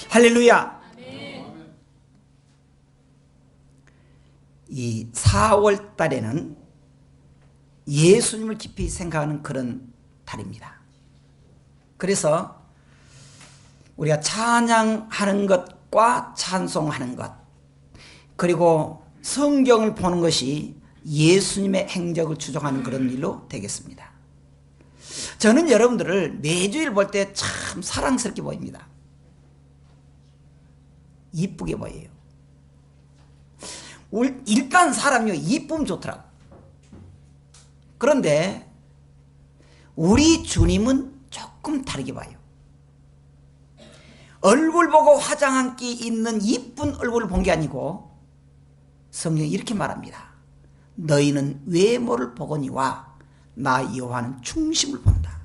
할렐루야. 이 4월 달에는 예수님을 깊이 생각하는 그런 달입니다. 그래서 우리가 찬양하는 것과 찬송하는 것, 그리고 성경을 보는 것이 예수님의 행적을 추종하는 그런 일로 되겠습니다. 저는 여러분들을 매주일 볼 때 참 사랑스럽게 보입니다. 이쁘게 보여요. 일단 사람이 이쁨 좋더라고. 그런데 우리 주님은 조금 다르게 봐요. 얼굴 보고 화장 한 끼 있는 이쁜 얼굴을 본 게 아니고 성경이 이렇게 말합니다. 너희는 외모를 보거니와 나 여호와는 중심을 본다.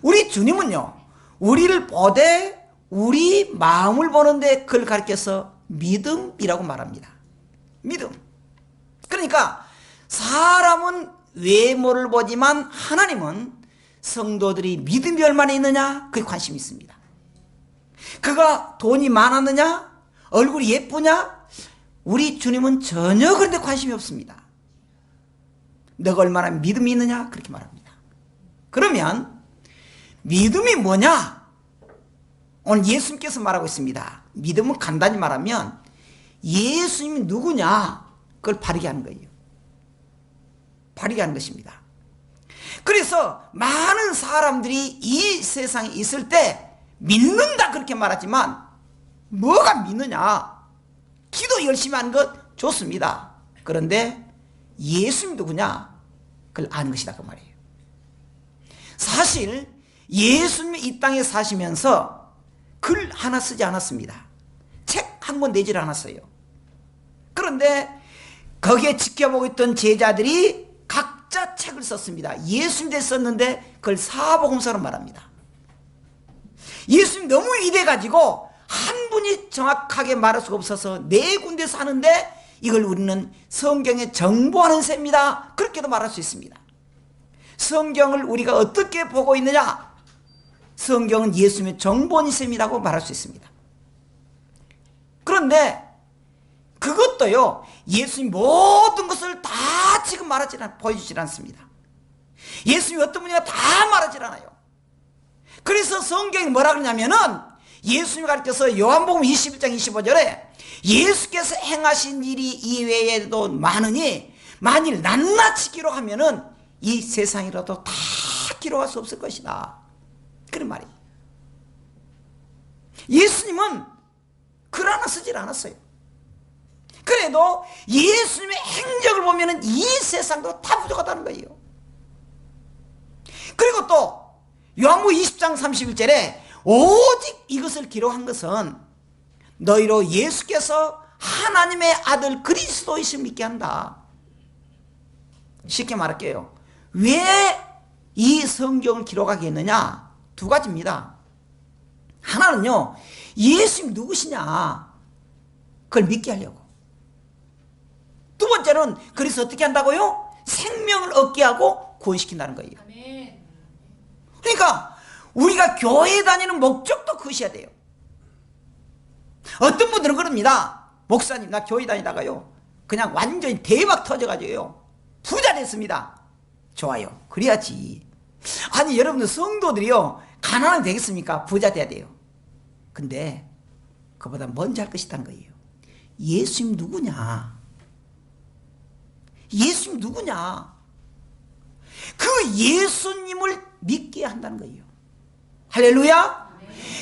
우리 주님은요, 우리를 보되 우리 마음을 보는데 그걸 가리켜서 믿음이라고 말합니다. 믿음. 그러니까 사람은 외모를 보지만 하나님은 성도들이 믿음이 얼마나 있느냐, 그게 관심이 있습니다. 그가 돈이 많았느냐, 얼굴이 예쁘냐, 우리 주님은 전혀 그런 데 관심이 없습니다. 너가 얼마나 믿음이 있느냐, 그렇게 말합니다. 그러면 믿음이 뭐냐? 오늘 예수님께서 말하고 있습니다. 믿음은 간단히 말하면 예수님이 누구냐, 그걸 바르게 하는 거예요. 바르게 하는 것입니다. 그래서 많은 사람들이 이 세상에 있을 때 믿는다 그렇게 말하지만 뭐가 믿느냐? 기도 열심히 하는 것 좋습니다. 그런데 예수님 누구냐? 그걸 아는 것이다 그 말이에요. 사실 예수님이 이 땅에 사시면서 글 하나 쓰지 않았습니다. 책 한 권 내질 않았어요. 그런데 거기에 지켜보고 있던 제자들이 각자 책을 썼습니다. 예수님 대 썼는데 그걸 사복음서로 말합니다. 예수님 너무 위대해가지고 한 분이 정확하게 말할 수가 없어서 네 군데서 하는데 이걸 우리는 성경에 정보하는 셈이다, 그렇게도 말할 수 있습니다. 성경을 우리가 어떻게 보고 있느냐? 성경은 예수님의 정보하는 셈이라고 말할 수 있습니다. 그런데 그것도요, 예수님 모든 것을 다 지금 보여주질 않습니다. 예수님이 어떤 분인가 다 말하질 않아요. 그래서 성경이 뭐라 그러냐면은 예수님이 가르쳐서 요한복음 21장 25절에 예수께서 행하신 일이 이외에도 많으니 만일 낱낱이 기록하면은 이 세상이라도 다 기록할 수 없을 것이다, 그런 말이에요. 예수님은 글 하나 쓰질 않았어요. 그래도 예수님의 행적을 보면은 이 세상도 다 부족하다는 거예요. 그리고 또 요한복음 20장 31절에 오직 이것을 기록한 것은 너희로 예수께서 하나님의 아들 그리스도이심을 믿게 한다. 쉽게 말할게요. 왜 이 성경을 기록하게 했느냐? 두 가지입니다. 하나는요, 예수님 누구시냐, 그걸 믿게 하려고. 두 번째는 그래서 어떻게 한다고요? 생명을 얻게 하고 구원시킨다는 거예요. 그러니까 우리가 교회 다니는 목적도 그것이어야 돼요. 어떤 분들은 그럽니다. 목사님, 나 교회 다니다가요 그냥 완전히 대박 터져가지고요 부자 됐습니다. 좋아요, 그래야지. 아니 여러분들 성도들이요 가난하면 되겠습니까? 부자 돼야 돼요. 근데 그보다 먼저 할 것이 있다는 거예요. 예수님 누구냐? 예수님 누구냐? 그 예수님을 믿게 한다는 거예요. 할렐루야.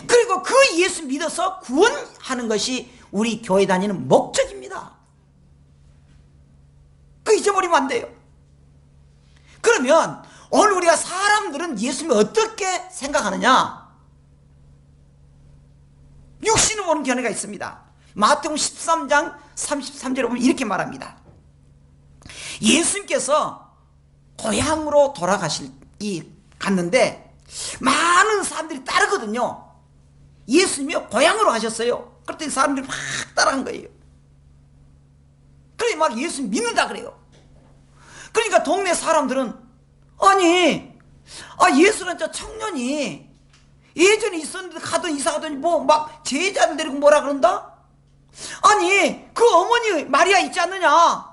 그리고 그 예수 믿어서 구원하는 것이 우리 교회 다니는 목적입니다. 그 잊어버리면 안 돼요. 그러면 오늘 우리가 사람들은 예수님을 어떻게 생각하느냐? 육신을 보는 견해가 있습니다. 마태복음 13장 33절에 보면 이렇게 말합니다. 예수님께서 고향으로 갔는데 많은 사람들이 따르거든요. 예수님이 고향으로 가셨어요. 그랬더니 사람들이 막 따라간 거예요. 그래 막 예수님 믿는다 그래요. 그러니까 동네 사람들은 아니 예수는 저 청년이 예전에 있었는데 가던 이사 가더니 뭐 막 제자들 데리고 뭐라 그런다? 아니 그 어머니 마리아 있지 않느냐?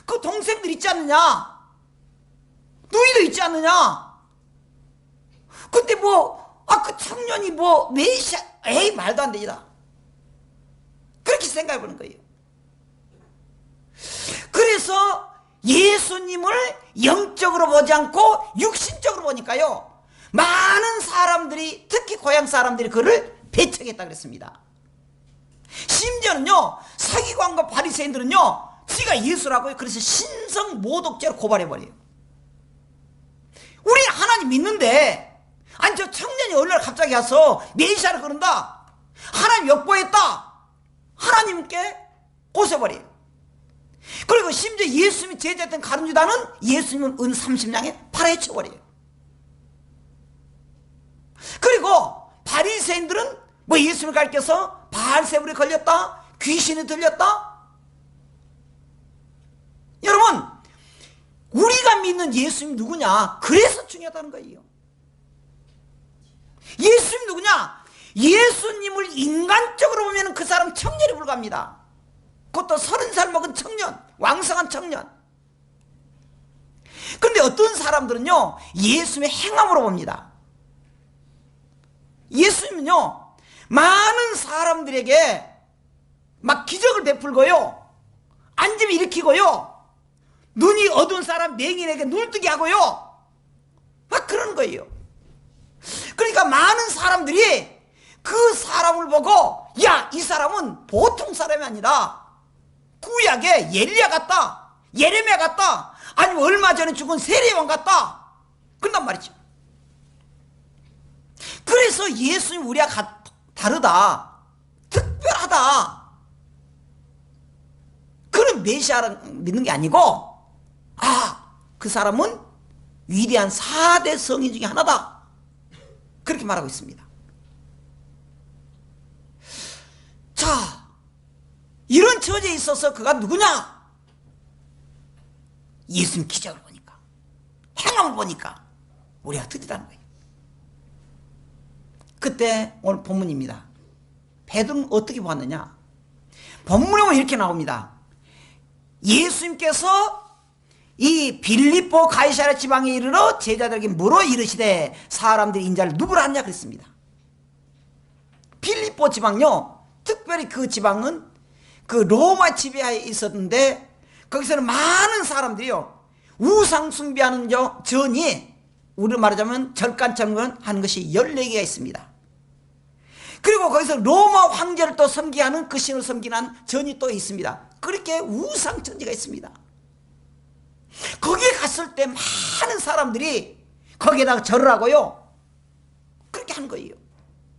그 동생들 있지 않느냐? 너희도 있지 않느냐? 근데 뭐 그 청년이 뭐 메시아, 에이 말도 안 되지다. 그렇게 생각해 보는 거예요. 그래서 예수님을 영적으로 보지 않고 육신적으로 보니까요, 많은 사람들이, 특히 고향 사람들이 그를 배척했다 그랬습니다. 심지어는요, 서기관과 바리새인들은요, 지가 예수라고요. 그래서 신성 모독죄로 고발해버려요. 우리 하나님 믿는데, 아니 저 청년이 어느 날 갑자기 와서 메시아를 그런다, 하나님 역보했다, 하나님께 꼬셔버려요. 그리고 심지어 예수님이 제자였던 가룟유다는 예수님은 은 30냥에 팔아헤쳐버려요. 그리고 바리새인들은 뭐 예수님을 가리켜서 바알세불에 걸렸다, 귀신이 들렸다. 여러분, 우리가 믿는 예수님이 누구냐? 그래서 중요하다는 거예요. 예수님 누구냐? 예수님을 인간적으로 보면 그 사람 청년에 불과합니다. 그것도 30살 먹은 청년, 왕성한 청년. 그런데 어떤 사람들은요, 예수님의 행함으로 봅니다. 예수님은요, 많은 사람들에게 막 기적을 베풀고요, 안짐을 일으키고요, 눈이 어두운 사람 맹인에게 눈을 뜨게 하고요, 막 그러는 거예요. 그러니까 많은 사람들이 그 사람을 보고, 야, 이 사람은 보통 사람이 아니라 구약의 엘리야 같다, 예레미야 같다, 아니면 얼마 전에 죽은 세례요한 같다, 그런단 말이죠. 그래서 예수님 우리가 다르다, 특별하다, 그런 메시아를 믿는 게 아니고, 그 사람은 위대한 4대 성인 중에 하나다, 그렇게 말하고 있습니다. 자, 이런 처지에 있어서 그가 누구냐? 예수님 기적을 보니까, 행함을 보니까 우리가 드리다는 거예요. 그때 오늘 본문입니다. 베드로는 어떻게 보았느냐? 본문에 보면 이렇게 나옵니다. 예수님께서 이 빌립보 가이사랴 지방에 이르러 제자들에게 물어 이르시되 사람들이 인자를 누구라 하냐 그랬습니다. 빌립보 지방요, 특별히 그 지방은 그 로마 지배하에 있었는데, 거기서는 많은 사람들이요, 우상 숭배하는 전이, 우리로 말하자면 절간천건 하는 것이 14개가 있습니다. 그리고 거기서 로마 황제를 또 섬기하는, 그 신을 섬기는 전이 또 있습니다. 그렇게 우상 천지가 있습니다. 거기에 갔을 때 많은 사람들이 거기에다가 절을 하고요, 그렇게 하는 거예요.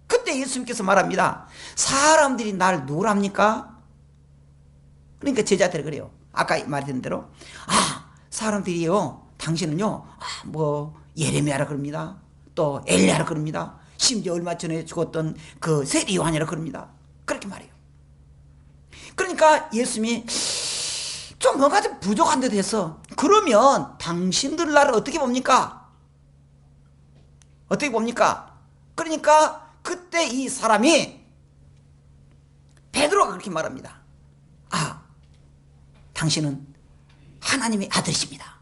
그때 예수님께서 말합니다. 사람들이 날 누구랍니까? 그러니까 제자들이 그래요. 아까 말했던 대로, 사람들이요, 당신은요, 뭐 예레미야라 그럽니다, 또 엘리야라 그럽니다, 심지어 얼마 전에 죽었던 그 세례 요한이라 그럽니다. 그렇게 말해요. 그러니까 예수님이 좀 뭔가 좀 부족한 듯 해서, 그러면 당신들 나를 어떻게 봅니까? 어떻게 봅니까? 그러니까 그때 이 사람이, 베드로가 그렇게 말합니다. 당신은 하나님의 아들이십니다,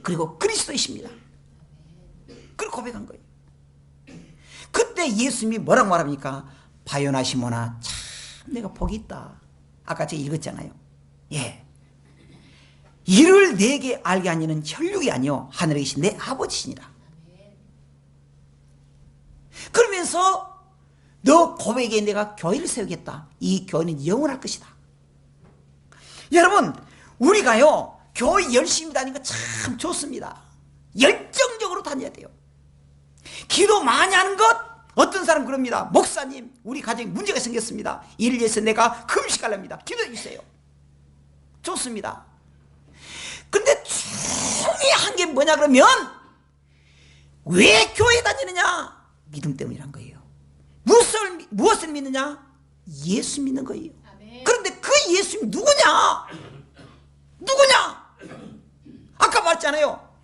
그리고 그리스도이십니다, 그렇게 고백한 거예요. 그때 예수님이 뭐라고 말합니까? 바요나 시몬아, 참 내가 복이 있다. 아까 제가 읽었잖아요. 예, 이를 내게 알게 하니는 혈육이 아니요 하늘에 계신 내 아버지시니라. 그러면서 너 고백에 내가 교회를 세우겠다. 이 교회는 영원할 것이다. 여러분, 우리가요, 교회 열심히 다니는 거 참 좋습니다. 열정적으로 다녀야 돼요. 기도 많이 하는 것, 어떤 사람 그럽니다. 목사님, 우리 가정에 문제가 생겼습니다, 이를 위해서 내가 금식하랍니다, 기도해 주세요. 좋습니다. 근데 중요한 게 뭐냐 그러면, 왜 교회 다니느냐? 믿음 때문이란 거예요. 무엇을 믿느냐? 예수 믿는 거예요. 그런데 그 예수님 누구냐? 누구냐? 아까 말했잖아요.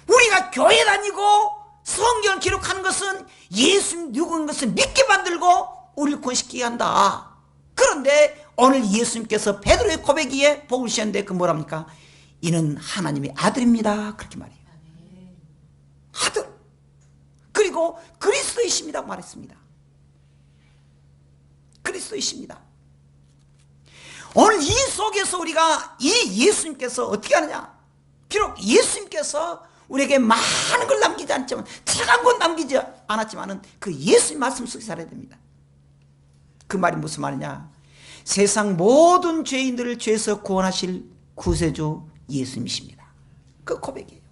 우리가 교회 다니고 성경을 기록하는 것은 예수님 누구인 것을 믿게 만들고 우리를 구원시키게 한다. 그런데 오늘 예수님께서 베드로의 고백기에 복을 주셨는데 그 뭐랍니까? 이는 하나님의 아들입니다. 그렇게 말해요. 아들. 그리고 그리스도이십니다 말했습니다. 그리스도이십니다. 오늘 이 속에서 우리가 이 예수님께서 어떻게 하느냐? 비록 예수님께서 우리에게 많은 걸 남기지 않지만, 차가운 건 남기지 않았지만은 그 예수님 말씀 속에 살아야 됩니다. 그 말이 무슨 말이냐? 세상 모든 죄인들을 죄에서 구원하실 구세주 예수님이십니다. 그 고백이에요.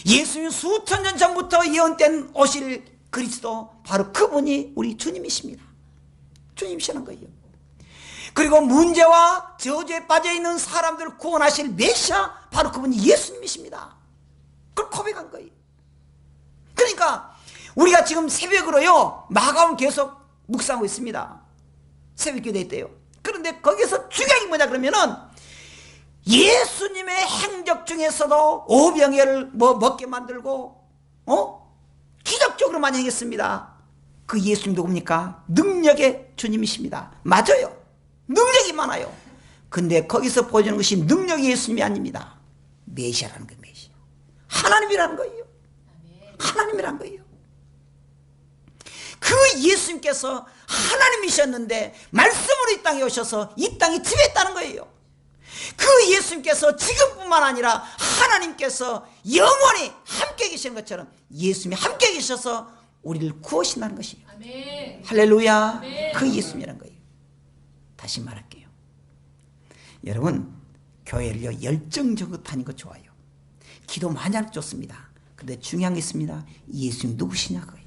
예수님 수천 년 전부터 예언된 오실 그리스도, 바로 그분이 우리 주님이십니다. 주님이시라는 거예요. 그리고 문제와 저주에 빠져있는 사람들을 구원하실 메시아, 바로 그분이 예수님이십니다. 그걸 고백한 거예요. 그러니까 우리가 지금 새벽으로요 마가온 계속 묵상하고 있습니다. 새벽 기도회 때요. 그런데 거기서 중요한 게 뭐냐 그러면은, 예수님의 행적 중에서도 오병이어를 먹게 만들고 기적적으로 많이 행했습니다. 그 예수님 누굽니까? 능력의 주님이십니다. 맞아요. 능력이 많아요. 근데 거기서 보여주는 것이 능력이 예수님이 아닙니다. 메시아라는 거예요. 메시아. 하나님이라는 거예요. 하나님이라는 거예요. 그 예수님께서 하나님이셨는데 말씀으로 이 땅에 오셔서 이 땅에 지배했다는 거예요. 그 예수님께서 지금뿐만 아니라 하나님께서 영원히 함께 계시는 것처럼 예수님이 함께 계셔서 우리를 구하신다는 것이에요. 아멘. 할렐루야. 아멘. 그 예수님이라는 거예요. 다시 말할게요. 여러분, 교회를요 열정적으로 다니는 거 좋아요. 기도 많이 하는 거 좋습니다. 그런데 중요한 게 있습니다. 예수님 누구시냐 거예요.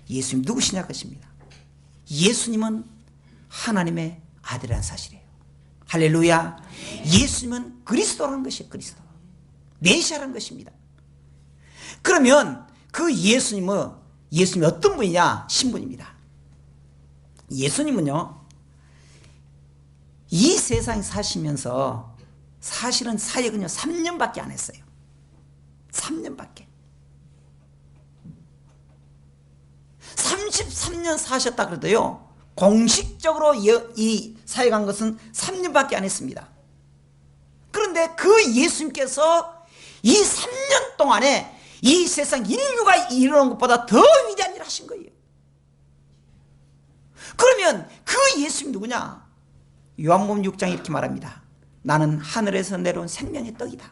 예수님 누구시냐 것입니다. 예수님은 하나님의 아들이라는 사실이에요. 할렐루야. 예수님은 그리스도라는 것이에요. 그리스도. 메시아라는 것입니다. 그러면 그 예수님이 어떤 분이냐? 신분입니다. 예수님은요 이 세상에 사시면서 사실은 사역은요 3년밖에 안 했어요. 3년밖에. 33년 사셨다 그래도요 공식적으로 이 사역한 것은 3년밖에 안 했습니다. 그런데 그 예수님께서 이 3년 동안에 이 세상 인류가 이루는 것보다 더 위대한 일을 하신 거예요. 그러면 그 예수님 누구냐? 요한복음 6장에 이렇게 말합니다. 나는 하늘에서 내려온 생명의 떡이다.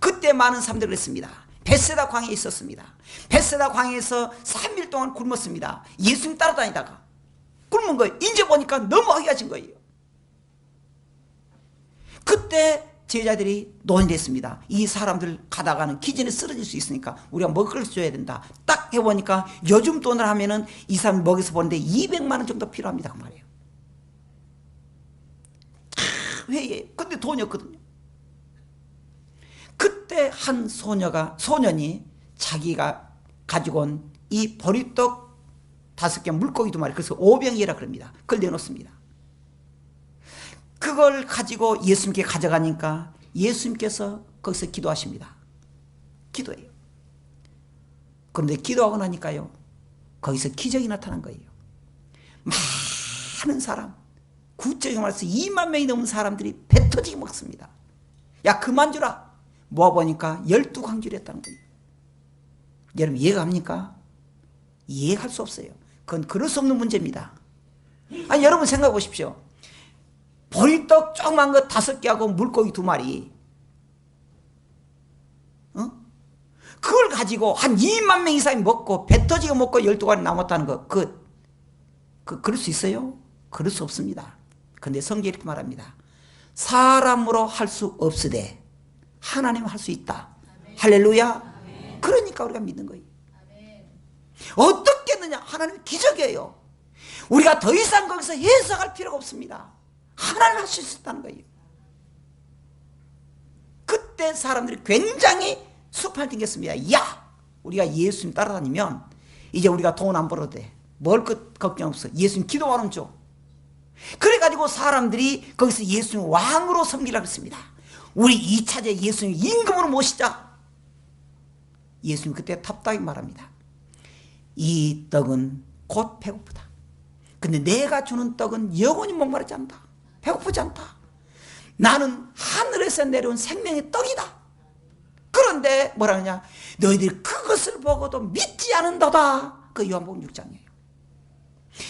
그때 많은 사람들이 그랬습니다. 벳세다 광야에 있었습니다. 벳세다 광야에서 3일 동안 굶었습니다. 예수님 따라다니다가 굶은 거예요. 이제 보니까 너무 허기가진 거예요. 그때 제자들이 논의를 했습니다. 이 사람들 가다가는 기전에 쓰러질 수 있으니까 우리가 먹을 걸 줘야 된다. 딱 해보니까 요즘 돈을 하면은 이 사람 먹여서 보는데 200만 원 정도 필요합니다. 그 말이에요. 회의에. 근데 돈이 없거든요. 그때 한 소년이 자기가 가지고 온 이 보리떡 5개 물고기 2마리, 그래서 5병이라 그럽니다. 그걸 내놓습니다. 그걸 가지고 예수님께 가져가니까 예수님께서 거기서 기도하십니다. 기도해요. 그런데 기도하고 나니까요 거기서 기적이 나타난 거예요. 많은 사람, 구체적으로 말해서 2만 명이 넘는 사람들이 배 터지게 먹습니다. 야 그만 주라. 모아보니까 12광주를 했다는 거예요. 여러분 이해가 갑니까? 이해할 수 없어요. 그건 그럴 수 없는 문제입니다. 아니 여러분 생각해 보십시오. 보리떡 조그만 거 5개하고 물고기 2마리, 그걸 가지고 한 2만 명 이상이 먹고 배 터지게 먹고 12가지 남았다는 거, 그럴 수 있어요? 그럴 수 없습니다. 그런데 성경이 이렇게 말합니다. 사람으로 할 수 없으되 하나님은 할 수 있다. 아멘. 할렐루야. 아멘. 그러니까 우리가 믿는 거예요. 아멘. 어떻게 했느냐? 하나님은 기적이에요. 우리가 더 이상 거기서 해석할 필요가 없습니다. 하나님 할 수 있었다는 거예요. 그때 사람들이 굉장히 수판을 튕겼습니다. 야 우리가 예수님 따라다니면 이제 우리가 돈 안 벌어도 돼. 먹을 것 걱정 없어. 예수님 기도만 줘. 그래가지고 사람들이 거기서 예수님 왕으로 섬기려고 했습니다. 우리 2차제 예수님 임금으로 모시자. 예수님 그때 답답하게 말합니다. 이 떡은 곧 배고프다. 근데 내가 주는 떡은 영원히 목마르지 않다. 배고프지 않다. 나는 하늘에서 내려온 생명의 떡이다. 그런데 뭐라 하냐? 너희들이 그것을 보고도 믿지 않는도다. 그 요한복음 6장이에요.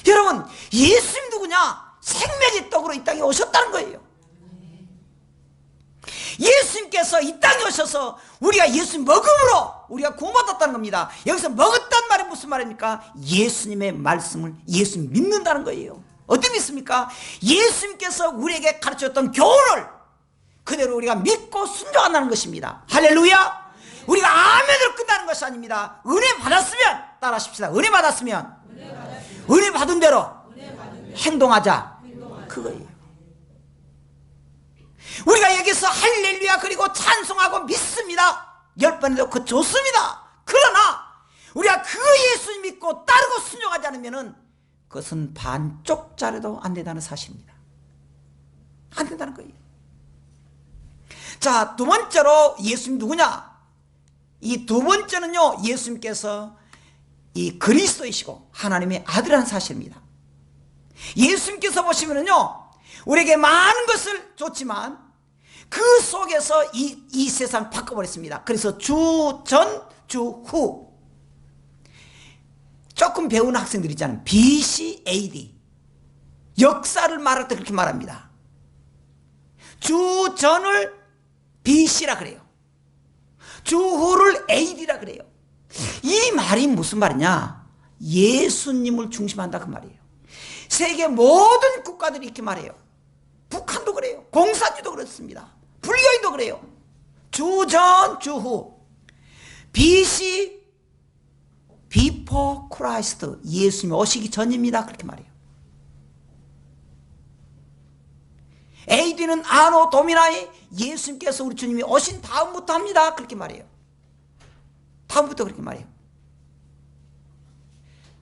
여러분, 예수님 누구냐? 생명의 떡으로 이 땅에 오셨다는 거예요. 예수님께서 이 땅에 오셔서 우리가 예수님 먹음으로 우리가 구원받았다는 겁니다. 여기서 먹었다는 말이 무슨 말입니까? 예수님의 말씀을 예수님 믿는다는 거예요. 어떻게 믿습니까? 예수님께서 우리에게 가르쳤던 교훈을 그대로 우리가 믿고 순종한다는 것입니다. 할렐루야. 우리가 아멘으로 끝나는 것이 아닙니다. 은혜 받았으면, 따라하십시다. 은혜 받았으면 은혜 받은 대로 행동하자. 그거예요. 우리가 여기서 할렐루야 그리고 찬송하고 믿습니다. 10번에도 그 좋습니다. 그러나 우리가 그 예수님 믿고 따르고 순종하지 않으면 그것은 반쪽짜리도 안 된다는 사실입니다. 안 된다는 거예요. 자, 두 번째로 예수님 누구냐? 이 두 번째는요, 예수님께서 이 그리스도이시고 하나님의 아들이라는 사실입니다. 예수님께서 보시면은요, 우리에게 많은 것을 줬지만 그 속에서 이 세상 바꿔버렸습니다. 그래서 주 전, 주 후. 조금 배운 학생들 있잖아요. BC, AD. 역사를 말할 때 그렇게 말합니다. 주 전을 BC라 그래요. 주 후를 AD라 그래요. 이 말이 무슨 말이냐? 예수님을 중심한다 그 말이에요. 세계 모든 국가들이 이렇게 말해요. 북한도 그래요. 공산주의도 그렇습니다. 불교인도 그래요. 주 전, 주 후. BC, Before Christ. 예수님이 오시기 전입니다. 그렇게 말해요. AD는 아노 도미나이. 예수님께서 우리 주님이 오신 다음부터 합니다. 그렇게 말해요. 다음부터 그렇게 말해요.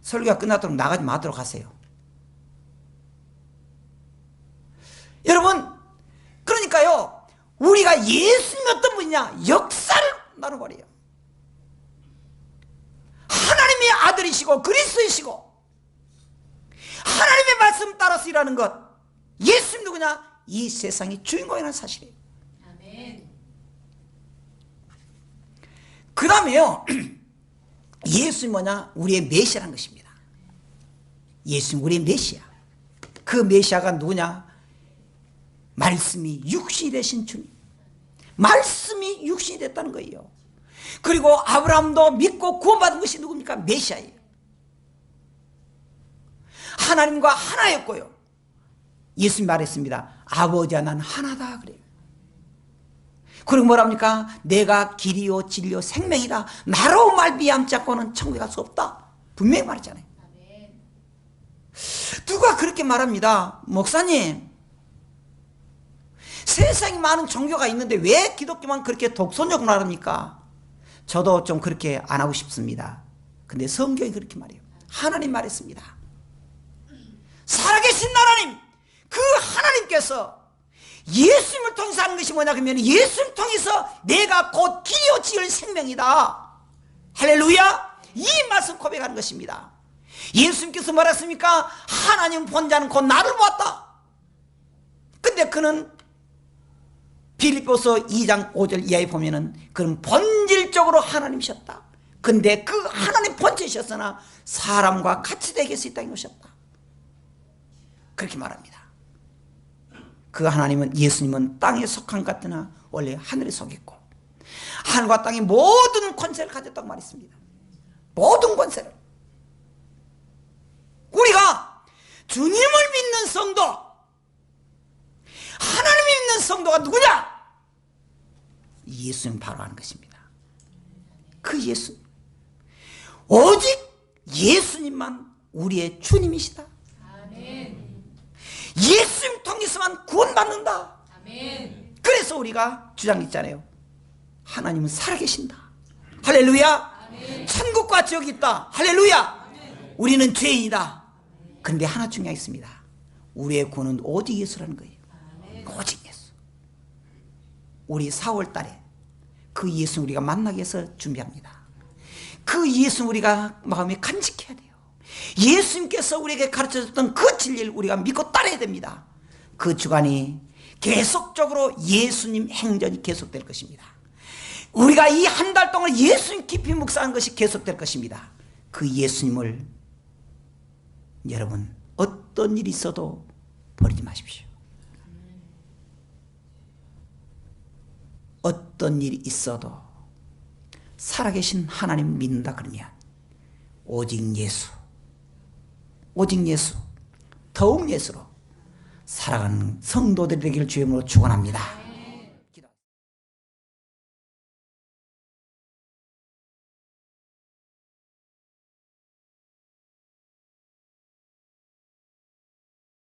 설교가 끝나도록 나가지 마도록 하세요. 여러분, 그러니까요, 우리가 예수님이 어떤 분이냐? 역사를 나눠버려요. 하나님의 아들이시고 그리스도이시고 하나님의 말씀 따라서 일하는 것. 예수님 누구냐? 이 세상의 주인공이라는 사실이에요. 아멘. 그 다음에요, 예수님 뭐냐? 우리의 메시아라는 것입니다. 예수님 우리의 메시아. 그 메시아가 누구냐? 말씀이 육신이 되신 주님. 말씀이 육신이 됐다는 거예요. 그리고 아브라함도 믿고 구원받은 것이 누굽니까? 메시아예요. 하나님과 하나였고요. 예수님 말했습니다. 아버지와 난 하나다 그래요. 그리고 뭐랍니까? 내가 길이요 진리요 생명이다. 나로 말미암지 않고는 천국에 갈 수 없다. 분명히 말했잖아요. 누가 그렇게 말합니다. 목사님, 세상에 많은 종교가 있는데 왜 기독교만 그렇게 독선적으로 말합니까? 저도 좀 그렇게 안 하고 싶습니다. 근데 성경이 그렇게 말해요. 하나님 말했습니다. 살아계신 하나님, 그 하나님께서 예수님을 통해서 하는 것이 뭐냐 그러면 예수님을 통해서 내가 곧 길이요 진리요 생명이다. 할렐루야. 이 말씀 고백하는 것입니다. 예수님께서 말했습니까? 하나님 본자는 곧 나를 보았다. 근데 그는 빌립보서 2장 5절 이하에 보면은 그는 본질적으로 하나님이셨다. 근데 그 하나님 본체이셨으나 사람과 같이 되게 해서 이 땅에 오셨다. 그렇게 말합니다. 그 하나님은, 예수님은 땅에 속한 것 같으나 원래 하늘에 속했고 하늘과 땅의 모든 권세를 가졌다고 말했습니다. 모든 권세를. 우리가 주님을 믿는 성도, 하나님을 믿는 성도가 누구냐? 예수님 바로 하는 것입니다. 그 예수, 오직 예수님만 우리의 주님이시다. 아멘. 예수님 통해서만 구원받는다. 아멘. 그래서 우리가 주장했잖아요. 하나님은 살아계신다. 할렐루야. 아멘. 천국과 지옥이 있다. 할렐루야. 아멘. 우리는 죄인이다. 그런데 하나 중요한 게 있습니다. 우리의 구원은 오직 예수라는 거예요. 아멘. 오직 예수. 우리 4월 달에 그 예수 우리가 만나기 위해서 준비합니다. 그 예수 우리가 마음에 간직해야 돼요. 예수님께서 우리에게 가르쳐줬던 그 진리를 우리가 믿고 따라야 됩니다. 그 주간이 계속적으로 예수님 행전이 계속될 것입니다. 우리가 이 한 달 동안 예수님 깊이 묵상한 것이 계속될 것입니다. 그 예수님을 여러분 어떤 일이 있어도 버리지 마십시오. 어떤 일이 있어도 살아계신 하나님 믿는다 그러면 오직 예수, 오직 예수, 더욱 예수로 살아가는 성도들이 되기를 주의 이름으로 축원합니다.